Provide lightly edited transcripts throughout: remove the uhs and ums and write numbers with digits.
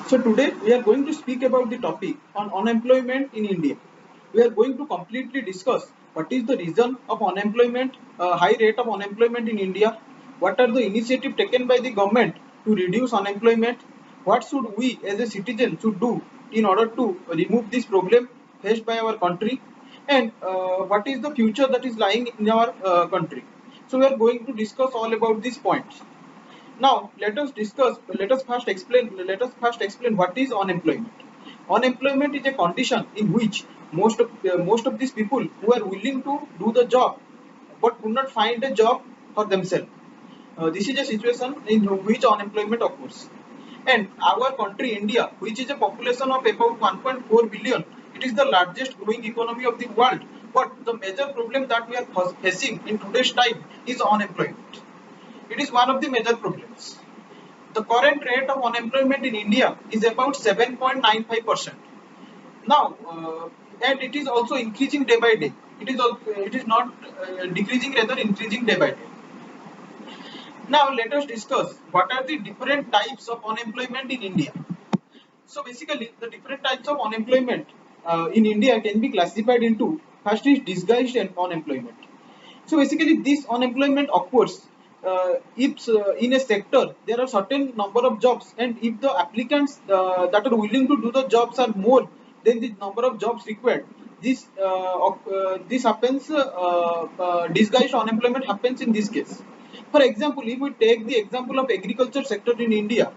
So today we are going to speak about the topic on unemployment in India. We are going to completely discuss what is the reason of unemployment, high rate of unemployment in India, what are the initiatives taken by the government to reduce unemployment, what should we as a citizen should do in order to remove this problem faced by our country, and what is the future that is lying in our country. So we are going to discuss all about these points. Now let us discuss. Let us first explain what is unemployment. Unemployment is a condition in which most of these people who are willing to do the job but could not find a job for themselves. This is a situation in which unemployment occurs. And our country, India, which is a population of about 1.4 billion, it is the largest growing economy of the world. But the major problem that we are facing in today's time is unemployment. It is one of the major problems. The current rate of unemployment in India is about 7.95%. Now, and it is also increasing day by day. It is not decreasing, rather increasing day by day. Now, let us discuss what are the different types of unemployment in India. So, basically, the different types of unemployment in India can be classified into first is disguised unemployment. So basically, this unemployment occurs if in a sector there are certain number of jobs, and if the applicants that are willing to do the jobs are more than the number of jobs required, this happens. Disguised unemployment happens in this case. For example, if we take the example of agriculture sector in India,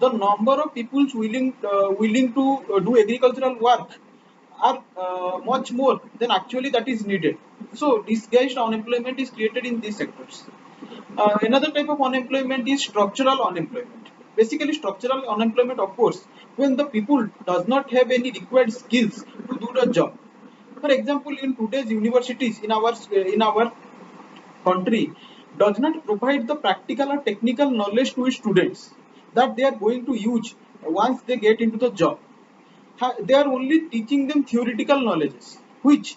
the number of people willing to do agricultural work are much more than actually that is needed. So disguised unemployment is created in these sectors. Another type of unemployment is structural unemployment. Basically, structural unemployment occurs when the people does not have any required skills to do the job. For example, in today's universities in our country does not provide the practical or technical knowledge to its students that they are going to use once they get into the job. They are only teaching them theoretical knowledges, which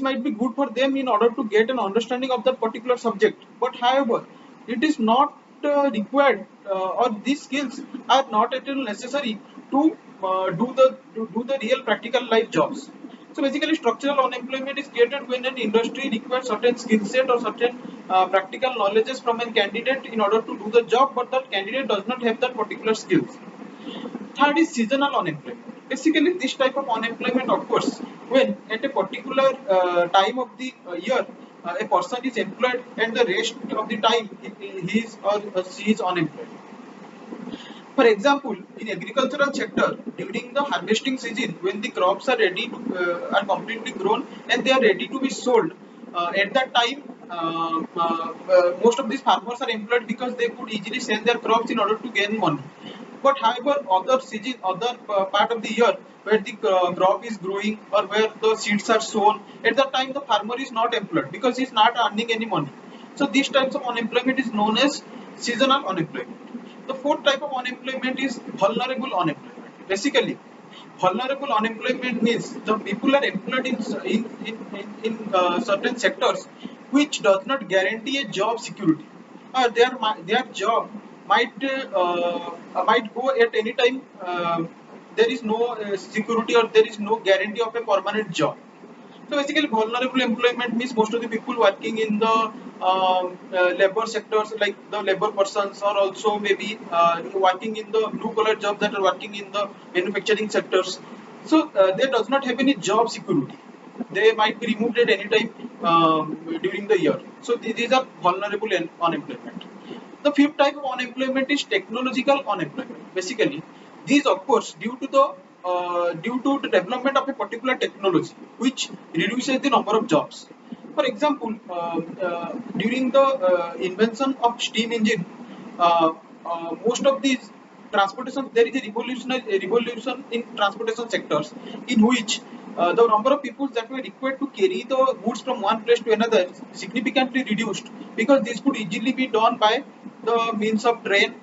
might be good for them in order to get an understanding of that particular subject. But however, it is not required, or these skills are not at all necessary to do the real practical life jobs. So basically, structural unemployment is created when an industry requires certain skill set or certain practical knowledges from a candidate in order to do the job, but that candidate does not have that particular skills. Third is seasonal unemployment. Basically, this type of unemployment occurs when at a particular time of the year a person is employed and the rest of the time he is or she is unemployed. For example, in agricultural sector, during the harvesting season, when the crops are are completely grown and they are ready to be sold, at that time, most of these farmers are employed because they could easily sell their crops in order to gain money. But however, other part of the year where the crop is growing or where the seeds are sown, at that time the farmer is not employed because he is not earning any money. So these types of unemployment is known as seasonal unemployment. The fourth type of unemployment is vulnerable unemployment. Basically, vulnerable unemployment means the people are employed in certain sectors which does not guarantee a job security. Their job might go at any time. There is no security or there is no guarantee of a permanent job. So basically, vulnerable employment means most of the people working in the labor sectors, like the labor persons, or also maybe working in the blue collar jobs that are working in the manufacturing sectors. So they does not have any job security. They might be removed at any time during the year. So these are vulnerable unemployment. The fifth type of unemployment is technological unemployment. Basically, these occurs due to the development of a particular technology, which reduces the number of jobs. For example, during the invention of steam engine, most of these transportation there is a revolution in transportation sectors in which the number of people that were required to carry the goods from one place to another significantly reduced because this could easily be done by the means of train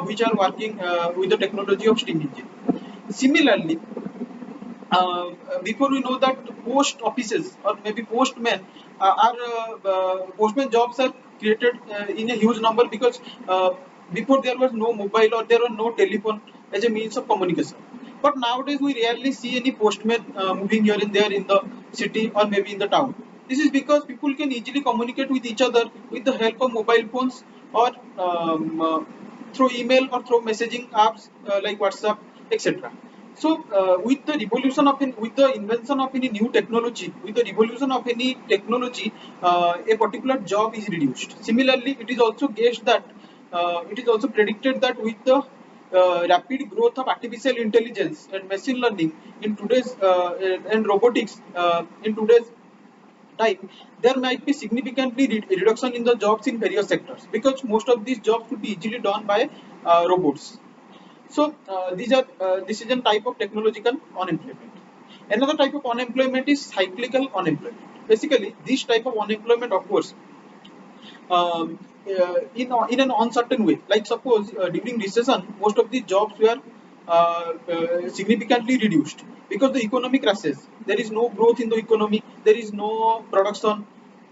which are working with the technology of steam engine. Similarly, before we know that post offices or maybe postmen postman jobs are created in a huge number because before there was no mobile or there was no telephone, as a means of communication. But nowadays we rarely see any postman moving here and there in the city or maybe in the town. This is because people can easily communicate with each other with the help of mobile phones or through email or through messaging apps like WhatsApp, etc. So, with the revolution of with the invention of any new technology, with the revolution of any technology, a particular job is reduced. Similarly, it is also guessed that it is also predicted that with the rapid growth of artificial intelligence and machine learning in today's and robotics in today's time, there might be significantly reduction in the jobs in various sectors because most of these jobs could be easily done by robots. So this is a type of technological unemployment. Another type of unemployment is cyclical unemployment. Basically, this type of unemployment occurs in an uncertain way. Like suppose during recession, most of the jobs were significantly reduced because the economy crashes. There is no growth in the economy. There is no production.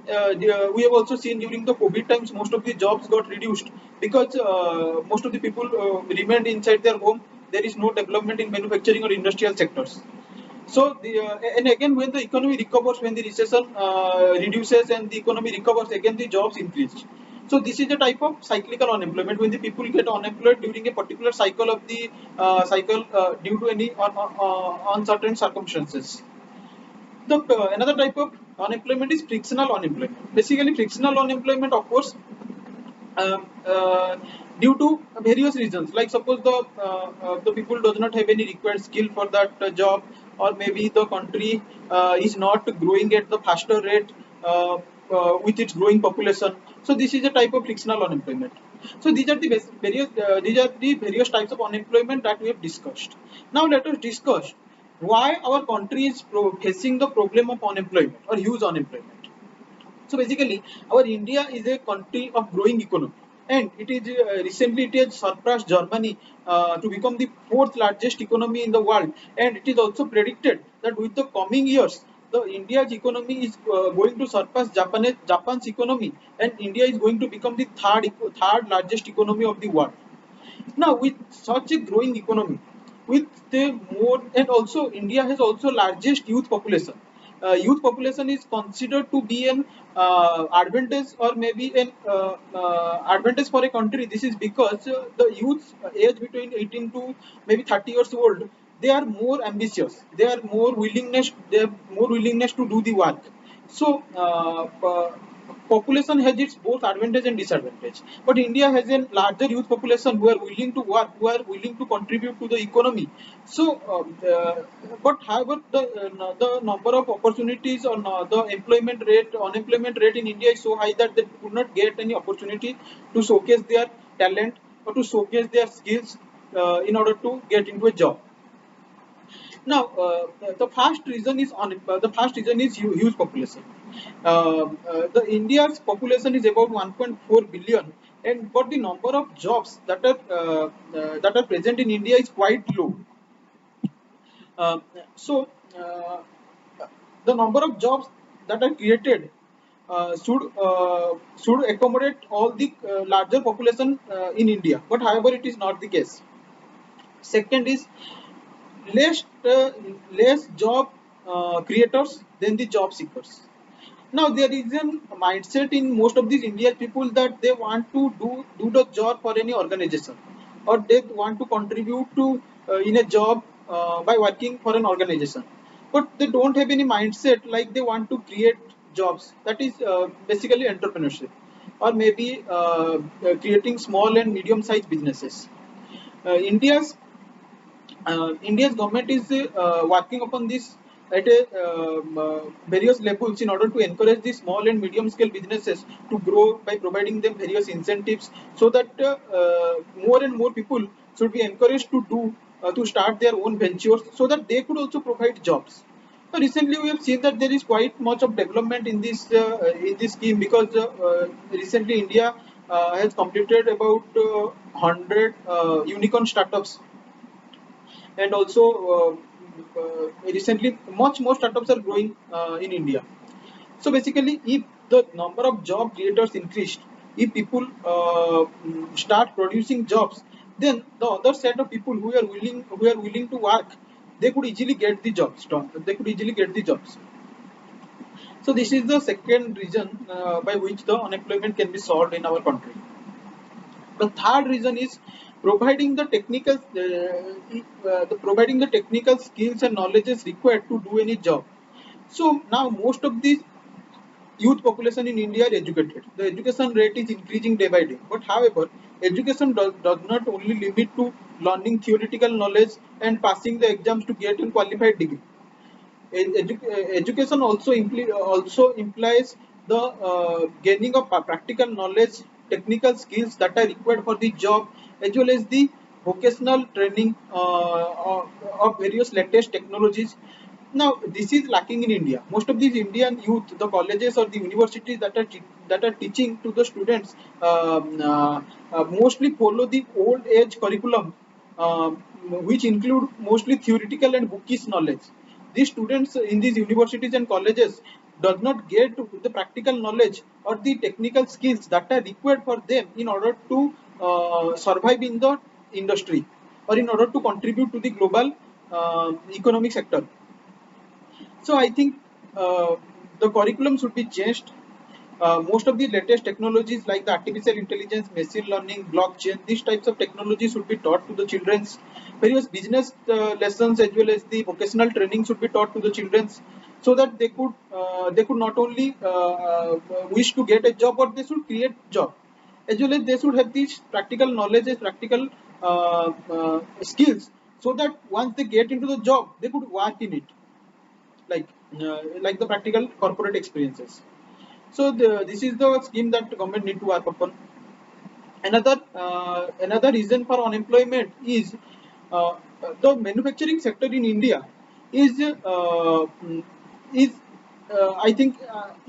We have also seen during the COVID times, most of the jobs got reduced because most of the people remained inside their home. There is no development in manufacturing or industrial sectors. So and again when the economy recovers, when the recession reduces and the economy recovers, again the jobs increase. So this is a type of cyclical unemployment when the people get unemployed during a particular cycle of the cycle due to any uncertain circumstances. The another type of unemployment is frictional unemployment. Basically, frictional unemployment occurs um, uh, due to various reasons, like suppose the people does not have any required skill for that job, or maybe the country is not growing at the faster rate with its growing population. So this is a type of frictional unemployment. So these are the various types of unemployment that we have discussed. Now let us discuss why our country is facing the problem of unemployment or huge unemployment. So basically, our India is a country of growing economy, and it is recently it has surpassed Germany to become the fourth largest economy in the world. And it is also predicted that with the coming years, the India's economy is going to surpass Japan's economy, and India is going to become the third largest economy of the world. Now, with such a growing economy, with the more, and also India has also largest youth population. Youth population is considered to be an advantage or maybe an advantage for a country. This is because the youth age between 18 to maybe 30 years old, they are more ambitious. They have more willingness to do the work. So population has its both advantage and disadvantage. But India has a larger youth population who are willing to work, who are willing to contribute to the economy. So, but however, the number of opportunities or the unemployment rate in India is so high that they could not get any opportunity to showcase their talent or to showcase their skills in order to get into a job. Now, the first reason is huge population. The India's population is about 1.4 billion, and but the number of jobs that are present in India is quite low. Uh, so, uh, the number of jobs that are created should accommodate all the larger population in India. But however, it is not the case. Second is less less job creators than the job seekers. Now there is a mindset in most of these Indian people that they want to do the job for any organization, or they want to contribute to in a job by working for an organization, but they don't have any mindset like they want to create jobs. That is basically entrepreneurship, or maybe creating small and medium sized businesses. India's government is working upon this at various levels in order to encourage the small and medium scale businesses to grow by providing them various incentives, so that more and more people should be encouraged to start their own ventures so that they could also provide jobs. So recently, we have seen that there is quite much of development in this scheme, because recently India has completed about 100 unicorn startups, and also recently much more startups are growing in India. So basically, if the number of job creators increased, if people start producing jobs, then the other set of people who are willing to work, they could easily get the jobs. They could easily get the jobs. So this is the second reason by which the unemployment can be solved in our country. The third reason is providing providing the technical skills and knowledges required to do any job. So now most of the youth population in India are educated. The education rate is increasing day by day. But however, education does not only limit to learning theoretical knowledge and passing the exams to get a qualified degree. Education also implies the gaining of practical knowledge, technical skills that are required for the job, as well as the vocational training of various latest technologies. Now, this is lacking in India. Most of these Indian youth, the colleges or the universities that are teaching to the students, mostly follow the old age curriculum, which include mostly theoretical and bookish knowledge. These students in these universities and colleges does not get the practical knowledge or the technical skills that are required for them in order to survive in the industry or in order to contribute to the global economic sector. So I think the curriculum should be changed. Most of the latest technologies like the artificial intelligence, machine learning, blockchain, these types of technologies should be taught to the childrens. Various business lessons as well as the vocational training should be taught to the childrens, so that they could not only wish to get a job, but they should create job, as well as they should have these practical knowledge and practical skills, so that once they get into the job, they could work in it, like like the practical corporate experiences. So this is the scheme that the government need to work upon. Another reason for unemployment is the manufacturing sector in India is is I think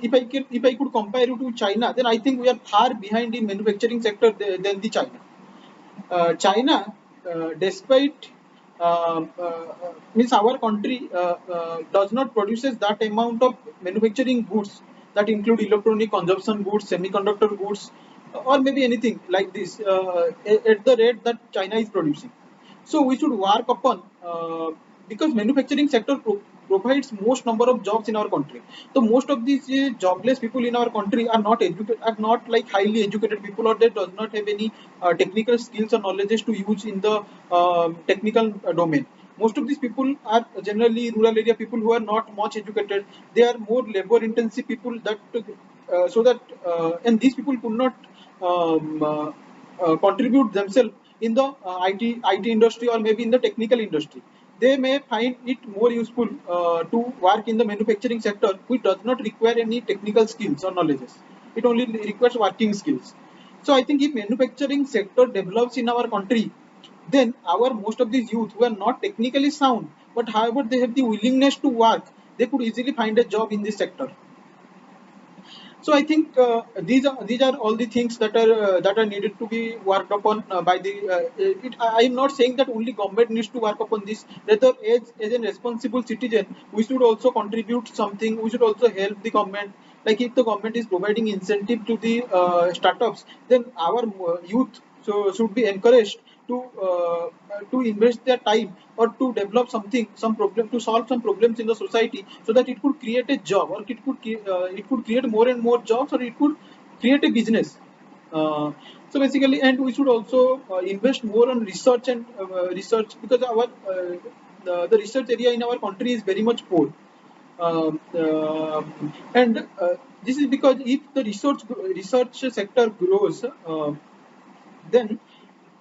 if I could compare it to China, then I think we are far behind in manufacturing sector than the China. China, despite means our country does not produces that amount of manufacturing goods that include electronic consumption goods, semiconductor goods, or maybe anything like this at the rate that China is producing. So we should work upon because manufacturing sector provides most number of jobs in our country. So most of these jobless people in our country are not educated, are not like highly educated people, or they does not have any technical skills or knowledges to use in the technical domain. Most of these people are generally rural area people who are not much educated. They are more labor intensive people that so that and these people could not contribute themselves in the IT industry or maybe in the technical industry. They may find it more useful to work in the manufacturing sector, which does not require any technical skills or knowledges. It only requires working skills. So I think if manufacturing sector develops in our country, then our most of these youth who are not technically sound, but however they have the willingness to work, they could easily find a job in this sector. So I think these are all the things that are needed to be worked upon by the. I am not saying that only government needs to work upon this. Rather, as a responsible citizen, we should also contribute something. We should also help the government. Like if the government is providing incentive to the startups, then our youth should be encouraged to invest their time or to develop something, some problem, to solve some problems in the society, so that it could create a job, or it could create more and more jobs, or it could create a business. So basically, and we should also invest more on research and research, because the research area in our country is very much poor. And this is because if the research sector grows, then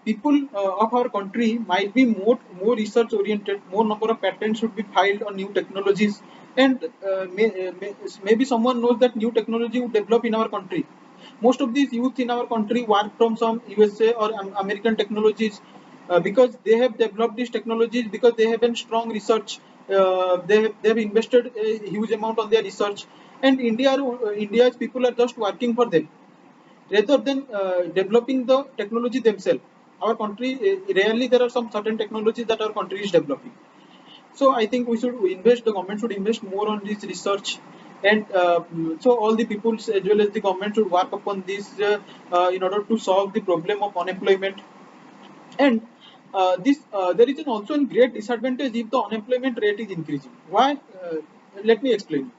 people of our country might be more research oriented. More number of patents should be filed on new technologies, and maybe someone knows that new technology would develop in our country. Most of these youth in our country work from some USA or American technologies, because they have developed these technologies, because they have a strong research. They have invested a huge amount on their research, and India's people are just working for them rather than developing the technology themselves. Our country, rarely there are some certain technologies that our country is developing. So I think the government should invest more on this research, and so all the people as well as the government should work upon this in order to solve the problem of unemployment. And this there is an also a great disadvantage if the unemployment rate is increasing. Why? Let me explain.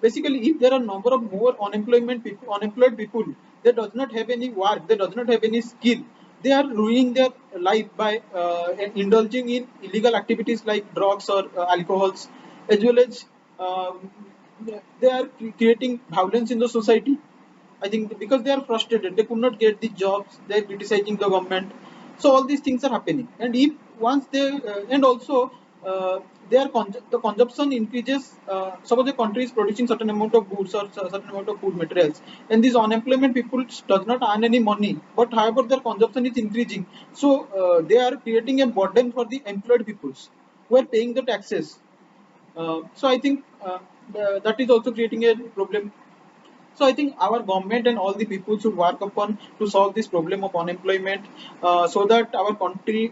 Basically, if there are number of more unemployed people, they does not have any work, they does not have any skill, they are ruining their life by indulging in illegal activities like drugs or alcohols, as well as um, they are creating violence in the society. I think because they are frustrated, they could not get the jobs, they are criticizing the government. So all these things are happening. And if once they and also the consumption increases. Suppose the country is producing certain amount of goods or certain amount of food materials, and these unemployment people does not earn any money. But however, their consumption is increasing, so they are creating a burden for the employed peoples who are paying the taxes. So I think that is also creating a problem. So I think our government and all the people should work upon to solve this problem of unemployment, so that our country.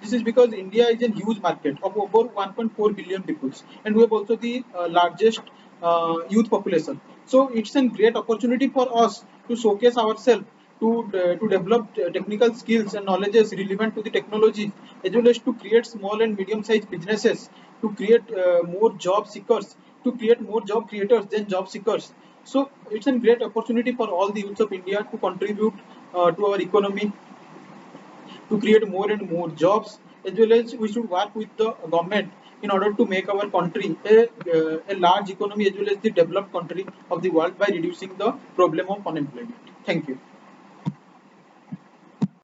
This is because India is a huge market of over 1.4 billion people, and we have also the largest youth population. So it's a great opportunity for us to showcase ourselves, to develop technical skills and knowledges relevant to the technology, as well as to create small and medium sized businesses, to create more job seekers, to create more job creators than job seekers. So it's a great opportunity for all the youths of India to contribute to our economy, to create more and more jobs, as well as we should work with the government in order to make our country a large economy, as well as the developed country of the world, by reducing the problem of unemployment. Thank you.